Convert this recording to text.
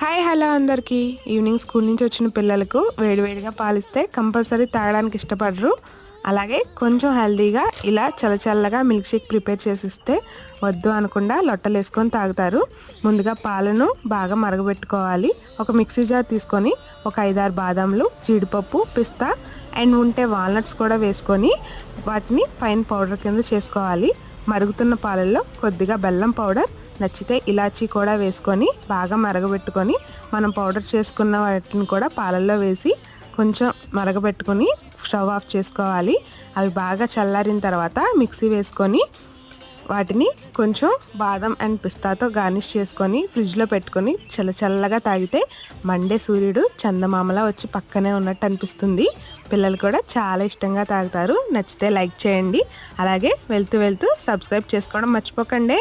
Hi hello అందరికీ. Evening school నుంచి వచ్చిన పిల్లలకు వేడివేడిగా పాలిస్తే కంపల్సరీ తాగడానికి ఇష్టపడరు. అలాగే కొంచెం హెల్తీగా ఇలా చల్లచల్లగా మిల్క్ షేక్ ప్రిపేర్ చేసిస్తే వద్దు అనకుండా లొట్టలు వేసుకొని తాగుతారు. ముందుగా పాలను బాగా మరగబెట్టుకోవాలి. ఒక మిక్సీ జార్ తీసుకొని ఒక 5-6 బాదాంలు, జీడిపప్పు, పిస్తా అండ్ ఉంటే వాల్నట్స్ కూడా వేసుకొని వాటిని ఫైన్ పౌడర్ కింద చేసుకోవాలి. మరుగుతున్న పాలల్లో కొద్దిగా బెల్లం పౌడర్, నచ్చితే ఇలాచీ కూడా వేసుకొని బాగా మరగబెట్టుకొని మనం పౌడర్ చేసుకున్న వాటిని కూడా పాలల్లో వేసి కొంచెం మరగబెట్టుకొని స్టవ్ ఆఫ్ చేసుకోవాలి. అవి బాగా చల్లారిన తర్వాత మిక్సీ వేసుకొని వాటిని కొంచెం బాదం అండ్ పిస్తాతో గార్నిష్ చేసుకొని ఫ్రిడ్జ్లో పెట్టుకొని చల్లగా తాగితే మండే సూర్యుడు చందమామలా వచ్చి పక్కనే ఉన్నట్టు అనిపిస్తుంది. పిల్లలు కూడా చాలా ఇష్టంగా తాగుతారు. నచ్చితే లైక్ చేయండి. అలాగే వెళ్తూ సబ్స్క్రైబ్ చేసుకోవడం మర్చిపోకండి.